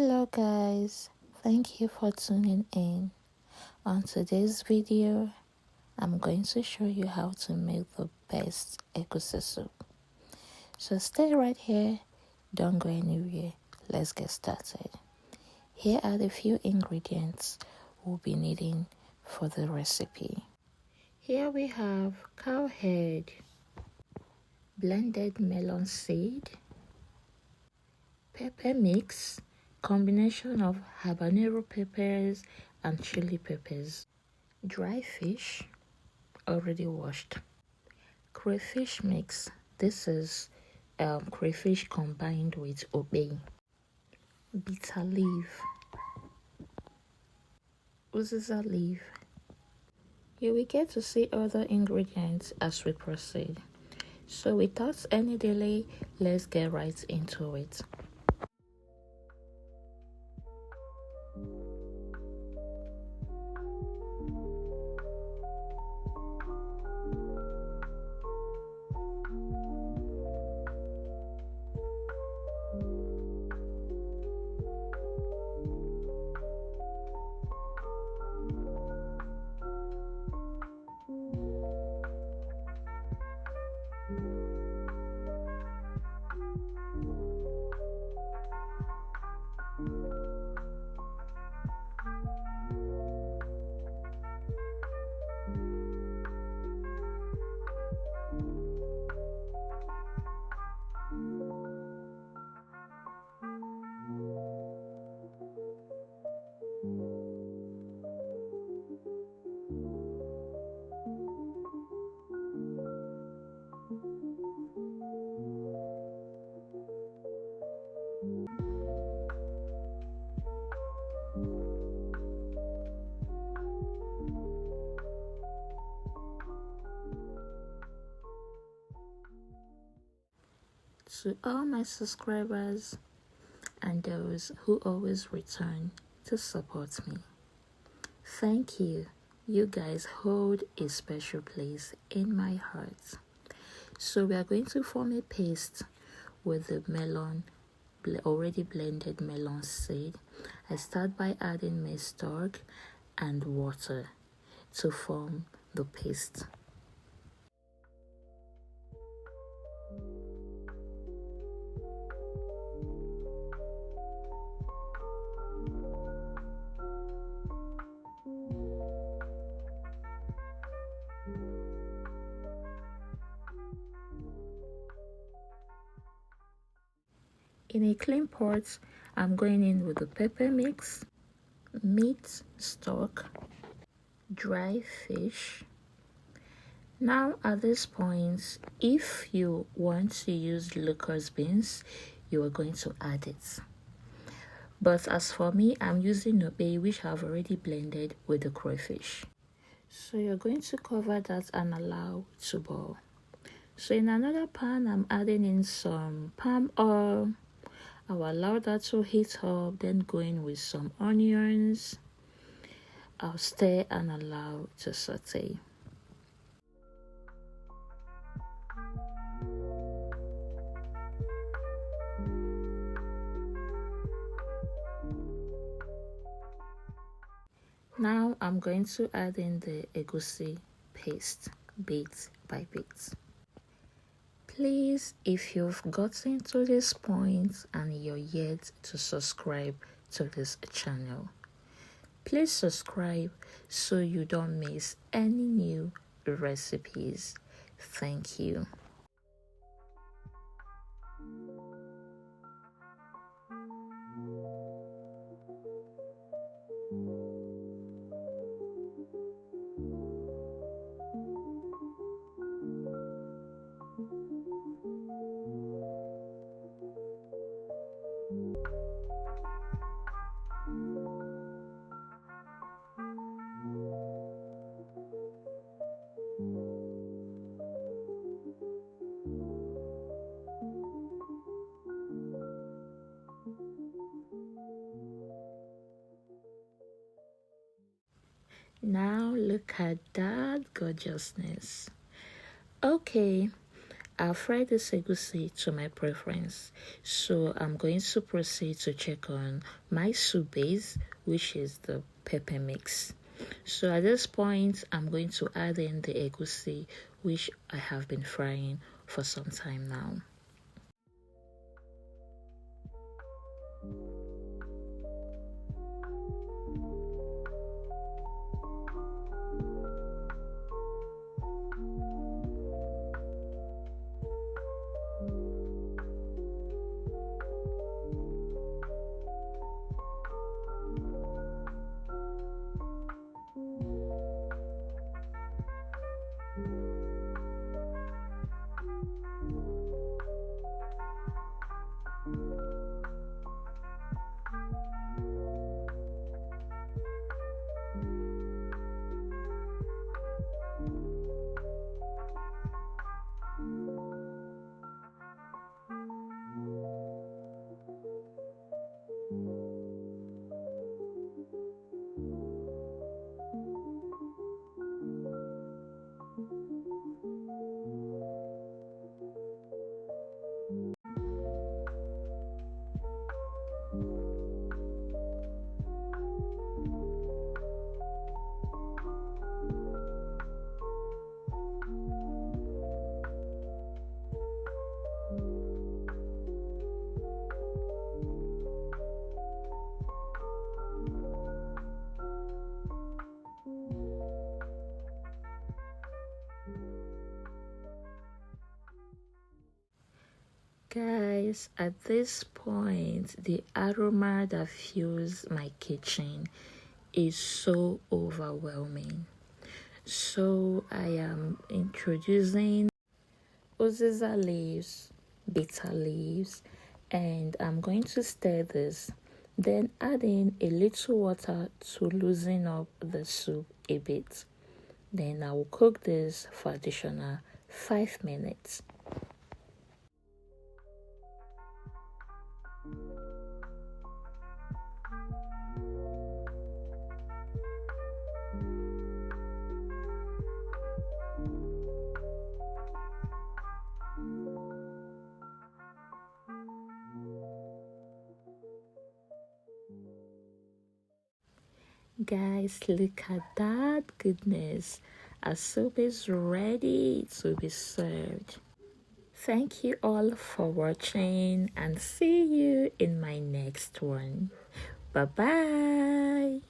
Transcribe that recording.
Hello guys, thank you for tuning in. On today's video, I'm going to show you how to make the best egusi soup. So stay right here, don't go anywhere, let's get started. Here are the few ingredients we'll be needing for the recipe. Here we have cow head, blended melon seed, pepper mix, combination of habanero peppers and chili peppers, dry fish, already washed, crayfish mix. This is crayfish combined with Okpehi, bitter leaf, Uziza leaf. You will get to see other ingredients as we proceed. So without any delay, let's get right into it. To all my subscribers and those who always return to support me, thank you. You guys hold a special place in my heart. So we are going to form a paste with the melon, already blended melon seed. I start by adding maize stalk and water to form the paste. In a clean pot, I'm going in with the pepper mix, meat stock, dry fish. Now at this point, if you want to use locust beans, you are going to add it. But as for me, I'm using Okpehi, which I've already blended with the crayfish. So you're going to cover that and allow to boil. So in another pan, I'm adding in some palm oil. I'll allow that to heat up, then go in with some onions. I'll stir and allow to saute. Now I'm going to add in the egusi paste bit by bit. Please, if you've gotten to this point and you're yet to subscribe to this channel, please subscribe so you don't miss any new recipes. Thank you. Now look at that gorgeousness. Okay, I'll fry this egusi to my preference. So I'm going to proceed to check on my soup base, which is the pepper mix. So at this point, I'm going to add in the egusi, which I have been frying for some time now. Guys, at this point, the aroma that fills my kitchen is so overwhelming. So I am introducing Uziza leaves, bitter leaves, and I'm going to stir this. Then add in a little water to loosen up the soup a bit. Then I will cook this for additional 5 minutes. Guys, look at that goodness. Our soup is ready to be served. Thank you all for watching and see you in my next one. Bye bye.